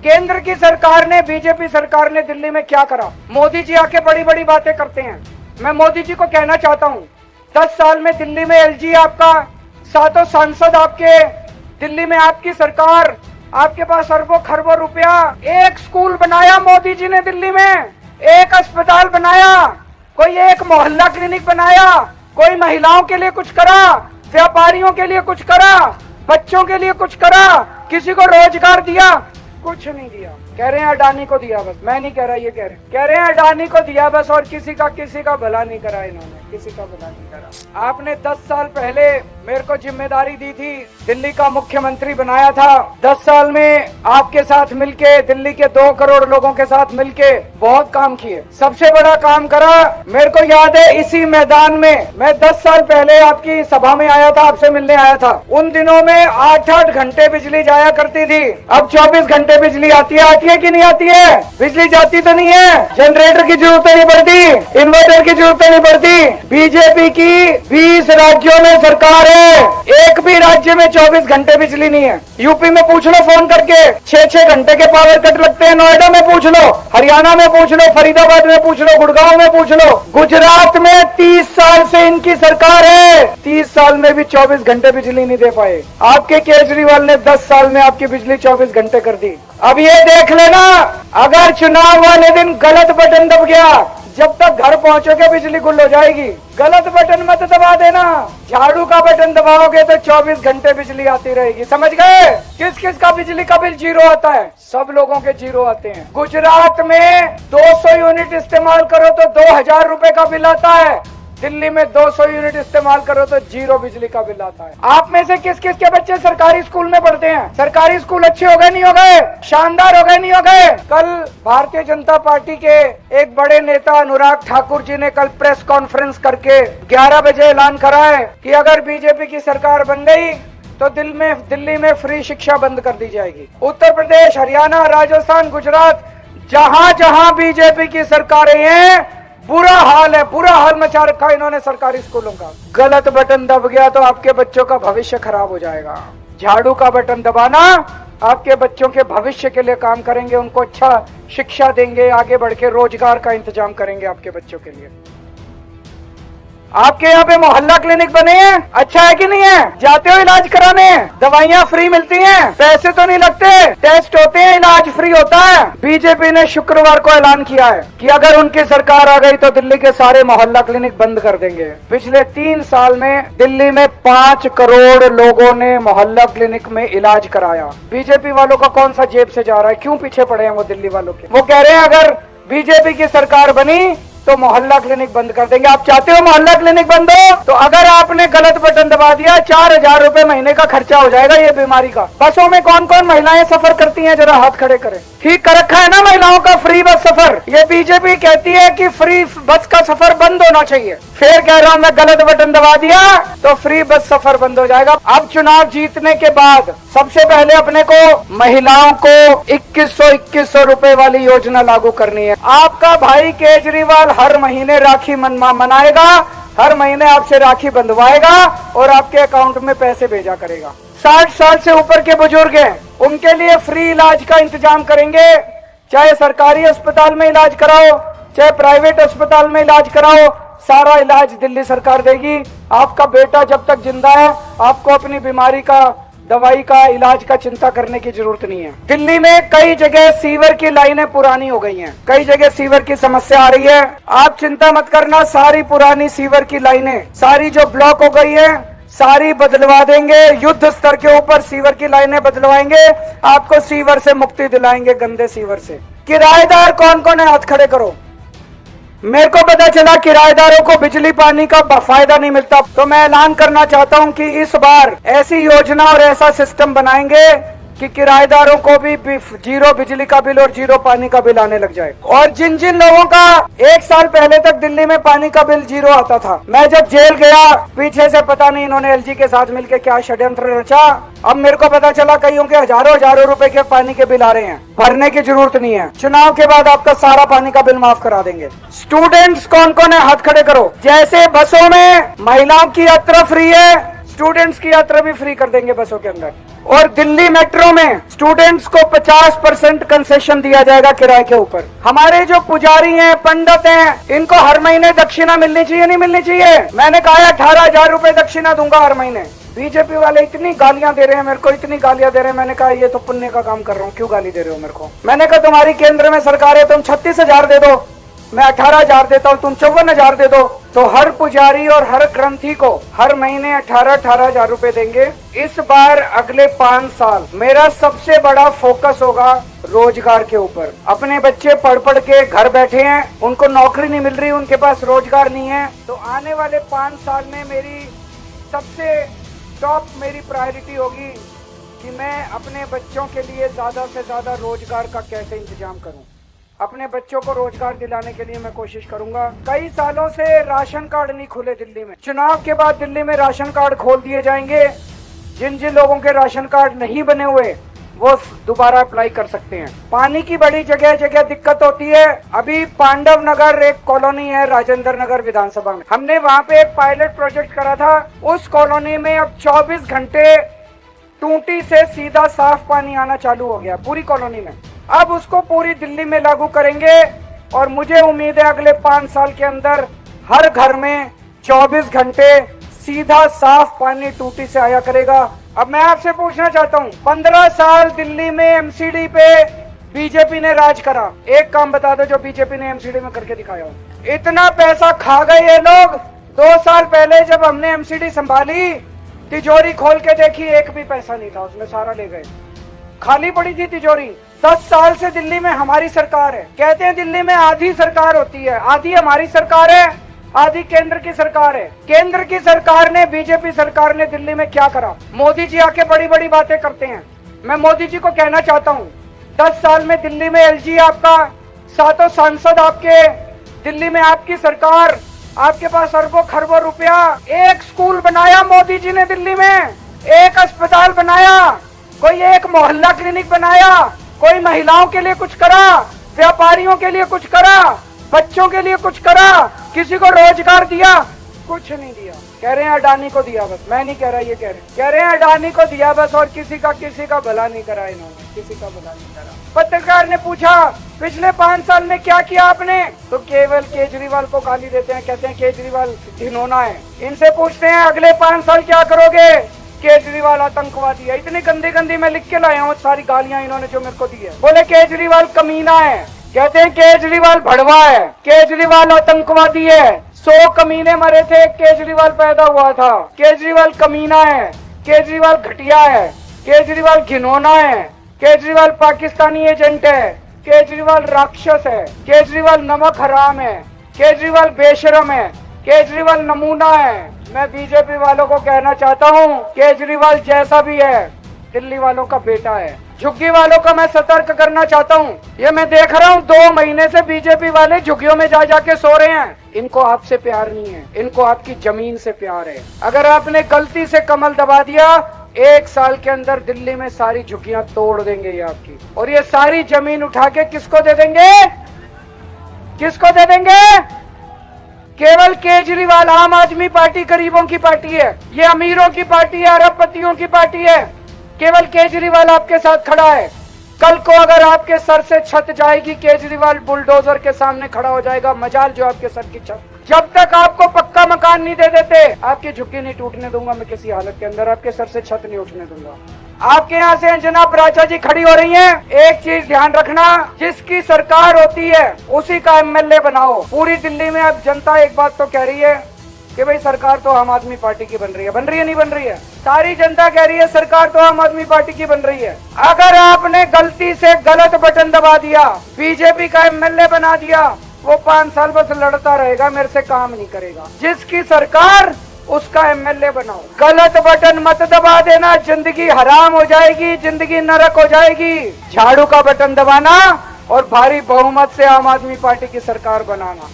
केंद्र की सरकार ने, बीजेपी सरकार ने दिल्ली में क्या करा? मोदी जी आके बड़ी बड़ी बातें करते हैं। मैं मोदी जी को कहना चाहता हूं, 10 साल में दिल्ली में एलजी आपका, 7 सांसद आपके, दिल्ली में आपकी सरकार, आपके पास अरबों खरबों रुपया। एक स्कूल बनाया मोदी जी ने दिल्ली में, एक अस्पताल बनाया, कोई एक मोहल्ला क्लिनिक बनाया, कोई महिलाओं के लिए कुछ करा, व्यापारियों के लिए कुछ करा, बच्चों के लिए कुछ करा, किसी को रोजगार दिया? कुछ नहीं दिया। कह रहे हैं अडानी को दिया बस। मैं नहीं कह रहा, ये कह रहे हैं अडानी को दिया बस, और किसी का भला नहीं करा इन्होंने, किसी का भला नहीं करा। आपने 10 साल पहले मेरे को जिम्मेदारी दी थी, दिल्ली का मुख्यमंत्री बनाया था। 10 साल में आपके साथ मिलके, दिल्ली के 2 करोड़ लोगों के साथ मिलके बहुत काम किए। सबसे बड़ा काम करा, मेरे को याद है इसी मैदान में मैं 10 साल पहले आपकी सभा में आया था, आपसे मिलने आया था। उन दिनों में 8-8 घंटे बिजली जाया करती थी, अब 24 घंटे बिजली आती है कि नहीं आती है? बिजली जाती तो नहीं है, जनरेटर की जरूरत नहीं पड़ती, इन्वर्टर की जरूरत नहीं पड़ती। बीजेपी की 20 राज्यों में सरकार है, एक भी राज्य में 24 घंटे बिजली नहीं है। यूपी में पूछ लो फोन करके, 6-6 घंटे के पावर कट लगते हैं। नोएडा में पूछ लो, हरियाणा में पूछ लो, फरीदाबाद में पूछ लो, गुड़गांव में पूछ लो। गुजरात में 30 साल से इनकी सरकार है, 30 साल में भी 24 घंटे बिजली नहीं दे पाए। आपके केजरीवाल ने 10 साल में आपकी बिजली 24 घंटे कर दी। अब ये देख लेना, अगर चुनाव वाले दिन गलत बटन दब गया, जब तक घर पहुंचोगे बिजली गुल हो जाएगी। गलत बटन मत दबा देना, झाड़ू का बटन दबाओगे तो 24 घंटे बिजली आती रहेगी। समझ गए? किस किस का बिजली का बिल जीरो आता है? सब लोगों के जीरो आते हैं। गुजरात में 200 यूनिट इस्तेमाल करो तो 2000 रुपए का बिल आता है, दिल्ली में 200 यूनिट इस्तेमाल करो तो 0 बिजली का बिल आता है। आप में से किस किस के बच्चे सरकारी स्कूल में पढ़ते हैं? सरकारी स्कूल अच्छे हो गए नहीं हो गए? शानदार हो गए नहीं हो गए? कल भारतीय जनता पार्टी के एक बड़े नेता अनुराग ठाकुर जी ने कल प्रेस कॉन्फ्रेंस करके 11 बजे ऐलान करा है कि अगर बीजेपी की सरकार बन गई तो दिल्ली में फ्री शिक्षा बंद कर दी जाएगी। उत्तर प्रदेश, हरियाणा, राजस्थान, गुजरात, जहां जहां बीजेपी की सरकारें हैं, बुरा हाल है, बुरा हाल मचा रखा है इन्होंने सरकारी स्कूलों का। गलत बटन दब गया तो आपके बच्चों का भविष्य खराब हो जाएगा। झाड़ू का बटन दबाना, आपके बच्चों के भविष्य के लिए काम करेंगे, उनको अच्छा शिक्षा देंगे, आगे बढ़ के रोजगार का इंतजाम करेंगे आपके बच्चों के लिए। आपके यहाँ पे मोहल्ला क्लिनिक बने हैं, अच्छा है कि नहीं है? जाते हो इलाज कराने, दवाइयाँ फ्री मिलती हैं, पैसे तो नहीं लगते, टेस्ट होते हैं, इलाज फ्री होता है। बीजेपी ने शुक्रवार को ऐलान किया है कि अगर उनकी सरकार आ गई तो दिल्ली के सारे मोहल्ला क्लिनिक बंद कर देंगे। पिछले 3 साल में दिल्ली में 5 करोड़ लोगों ने मोहल्ला क्लिनिक में इलाज कराया। बीजेपी वालों का कौन सा जेब से जा रहा है? क्यों पीछे पड़े हैं वो दिल्ली वालों के? वो कह रहे हैं अगर बीजेपी की सरकार बनी तो मोहल्ला क्लिनिक बंद कर देंगे। आप चाहते हो मोहल्ला क्लिनिक बंद हो? तो अगर आपने गलत बटन दबा दिया, 4000 रुपए महीने का खर्चा हो जाएगा ये बीमारी का। बसों में कौन कौन महिलाएं सफर करती हैं? जरा हाथ खड़े करें। ठीक कर रखा है ना महिलाओं का फ्री बस सफर? ये बीजेपी कहती है कि फ्री बस का सफर बंद होना चाहिए, फिर कह रहा हूं मैं गलत बटन दबा दिया तो फ्री बस सफर बंद हो जाएगा। अब चुनाव जीतने के बाद सबसे पहले अपने को महिलाओं को 2100 रुपए वाली योजना लागू करनी है। आपका भाई केजरीवाल हर महीने राखी मनाएगा, हर महीने आपसे राखी बंधवाएगा और आपके अकाउंट में पैसे भेजा करेगा। 60 साल से ऊपर के बुजुर्ग हैं, उनके लिए फ्री इलाज का इंतजाम करेंगे। चाहे सरकारी अस्पताल में इलाज कराओ, चाहे प्राइवेट अस्पताल में इलाज कराओ, सारा इलाज दिल्ली सरकार देगी। आपका बेटा जब तक जिंदा है आपको अपनी बीमारी का, दवाई का, इलाज का चिंता करने की जरूरत नहीं है। दिल्ली में कई जगह सीवर की लाइनें पुरानी हो गई हैं, कई जगह सीवर की समस्या आ रही है। आप चिंता मत करना, सारी पुरानी सीवर की लाइनें, सारी जो ब्लॉक हो गई है, सारी बदलवा देंगे। युद्ध स्तर के ऊपर सीवर की लाइनें बदलवाएंगे, आपको सीवर से मुक्ति दिलाएंगे, गंदे सीवर से। किराएदार कौन कौन है? हाथ खड़े करो। मेरे को पता चला किराएदारों को बिजली पानी का फायदा नहीं मिलता, तो मैं ऐलान करना चाहता हूं कि इस बार ऐसी योजना और ऐसा सिस्टम बनाएंगे कि किराएदारों को भी 0 बिजली का बिल और 0 पानी का बिल आने लग जाए। और जिन जिन लोगों का 1 साल पहले तक दिल्ली में पानी का बिल 0 आता था, मैं जब जेल गया पीछे से पता नहीं इन्होंने एलजी के साथ मिलकर क्या षड्यंत्र रचा, अब मेरे को पता चला कईयों के हजारों रुपए के पानी के बिल आ रहे हैं, भरने की जरूरत नहीं है। चुनाव के बाद आपका सारा पानी का बिल माफ करा देंगे। स्टूडेंट्स कौन कौन है? हाथ खड़े करो। जैसे बसों में महिलाओं की यात्रा फ्री है, स्टूडेंट्स की यात्रा भी फ्री कर देंगे बसों के अंदर। और दिल्ली मेट्रो में स्टूडेंट्स को 50% कंसेशन दिया जाएगा किराए के ऊपर। हमारे जो पुजारी हैं, पंडित हैं, इनको हर महीने दक्षिणा मिलनी चाहिए, नहीं मिलनी चाहिए? मैंने कहा 18,000 रुपए दक्षिणा दूंगा हर महीने। बीजेपी वाले इतनी गालियां दे रहे हैं मेरे को, इतनी गालियां दे रहे हैं। मैंने कहा ये तो पुण्य का काम कर रहा हूँ, क्यों गाली दे रहे हो मेरे को? मैंने कहा तुम्हारी केंद्र में सरकार है, तुम 36,000 दे दो, मैं 18,000 देता हूँ, तुम 54,000 दे दो। तो हर पुजारी और हर ग्रंथी को हर महीने 18,000 रुपए देंगे। इस बार अगले 5 साल मेरा सबसे बड़ा फोकस होगा रोजगार के ऊपर। अपने बच्चे पढ़ पढ़ के घर बैठे हैं, उनको नौकरी नहीं मिल रही, उनके पास रोजगार नहीं है। तो आने वाले 5 साल में मेरी सबसे टॉप मेरी प्रायोरिटी होगी कि मैं अपने बच्चों के लिए ज्यादा से ज्यादा रोजगार का कैसे इंतजाम करूं। अपने बच्चों को रोजगार दिलाने के लिए मैं कोशिश करूंगा। कई सालों से राशन कार्ड नहीं खुले दिल्ली में। चुनाव के बाद दिल्ली में राशन कार्ड खोल दिए जाएंगे। जिन जिन लोगों के राशन कार्ड नहीं बने हुए वो दोबारा अप्लाई कर सकते हैं। पानी की बड़ी जगह जगह दिक्कत होती है। अभी पांडव नगर एक कॉलोनी है राजेंद्र नगर विधानसभा में, हमने वहाँ पे एक पायलट प्रोजेक्ट करा था। उस कॉलोनी में अब 24 घंटे टूटी से सीधा साफ पानी आना चालू हो गया पूरी कॉलोनी में। अब उसको पूरी दिल्ली में लागू करेंगे और मुझे उम्मीद है अगले 5 साल के अंदर हर घर में 24 घंटे सीधा साफ पानी टूटी से आया करेगा। अब मैं आपसे पूछना चाहता हूँ, 15 साल दिल्ली में एमसीडी पे बीजेपी ने राज करा, एक काम बता दो जो बीजेपी ने एमसीडी में करके दिखाया हो। इतना पैसा खा गए ये लोग। 2 साल पहले जब हमने एमसीडी संभाली, तिजोरी खोल के देखी, एक भी पैसा नहीं था उसमें, सारा ले गए, खाली पड़ी थी तिजोरी। 10 साल से दिल्ली में हमारी सरकार है। कहते हैं दिल्ली में आधी सरकार होती है, आधी हमारी सरकार है, आधी केंद्र की सरकार है। केंद्र की सरकार ने, बीजेपी सरकार ने दिल्ली में क्या करा? मोदी जी आके बड़ी बड़ी बातें करते हैं। मैं मोदी जी को कहना चाहता हूँ, 10 साल में दिल्ली में एलजी आपका, 7 सांसद आपके, दिल्ली में आपकी सरकार, आपके पास अरबों खरबों रुपया। एक स्कूल बनाया मोदी जी ने दिल्ली में, एक अस्पताल बनाया, कोई एक मोहल्ला क्लिनिक बनाया, कोई महिलाओं के लिए कुछ करा, व्यापारियों के लिए कुछ करा, बच्चों के लिए कुछ करा, किसी को रोजगार दिया? कुछ नहीं दिया। कह रहे हैं अडानी को दिया बस। मैं नहीं कह रहा, ये कह रहे हैं अडानी को दिया बस, और किसी का भला नहीं करा इन्होंने, किसी का भला नहीं करा। पत्रकार ने पूछा पिछले 5 साल में क्या किया आपने? तो केवल केजरीवाल को गाली देते हैं, कहते हैं केजरीवाल घिनौना है। इनसे पूछते हैं अगले 5 साल क्या करोगे? केजरीवाल आतंकवादी है। इतनी गंदी गंदी मैं लिख के लाया हूँ सारी गालियां इन्होंने जो मेरे को दी है। बोले केजरीवाल कमीना है, कहते हैं केजरीवाल भड़वा है, केजरीवाल आतंकवादी है। 100 कमीने मरे थे, केजरीवाल पैदा हुआ था। केजरीवाल कमीना है, केजरीवाल घटिया है, केजरीवाल घिनौना है, केजरीवाल पाकिस्तानी एजेंट है, केजरीवाल राक्षस है, केजरीवाल नमक हराम है, केजरीवाल बेशरम है, केजरीवाल नमूना है। मैं बीजेपी वालों को कहना चाहता हूँ, केजरीवाल जैसा भी है दिल्ली वालों का बेटा है। झुग्गी वालों का मैं सतर्क करना चाहता हूँ। ये मैं देख रहा हूँ 2 महीने से बीजेपी वाले झुग्गियों में जा जाके सो रहे हैं। इनको आपसे प्यार नहीं है, इनको आपकी जमीन से प्यार है। अगर आपने गलती से कमल दबा दिया, 1 साल के अंदर दिल्ली में सारी झुग्गियां तोड़ देंगे ये आपकी, और ये सारी जमीन उठा के किसको दे देंगे? किसको दे देंगे? केवल केजरीवाल, आम आदमी पार्टी गरीबों की पार्टी है, ये अमीरों की पार्टी है, अरबपतियों की पार्टी है। केवल केजरीवाल आपके साथ खड़ा है। कल को अगर आपके सर से छत जाएगी, केजरीवाल बुलडोजर के सामने खड़ा हो जाएगा। मजाल जो आपके सर की छत। जब तक आपको पक्का मकान नहीं दे देते, आपकी झुग्गी नहीं टूटने दूंगा मैं किसी हालत के अंदर, आपके सर से छत नहीं उठने दूंगा। आपके यहाँ से अंजना प्राचा जी खड़ी हो रही हैं। एक चीज ध्यान रखना, जिसकी सरकार होती है उसी का एमएलए बनाओ। पूरी दिल्ली में अब जनता एक बात तो कह रही है कि भाई सरकार तो आम आदमी पार्टी की बन रही है नहीं बन रही है? सारी जनता कह रही है सरकार तो आम आदमी पार्टी की बन रही है। अगर आपने गलती से गलत बटन दबा दिया, बीजेपी का एमएलए बना दिया, वो 5 साल बस लड़ता रहेगा, मेरे से काम नहीं करेगा। जिसकी सरकार उसका एमएलए बनाओ। गलत बटन मत दबा देना, जिंदगी हराम हो जाएगी, जिंदगी नरक हो जाएगी। झाड़ू का बटन दबाना और भारी बहुमत से आम आदमी पार्टी की सरकार बनाना।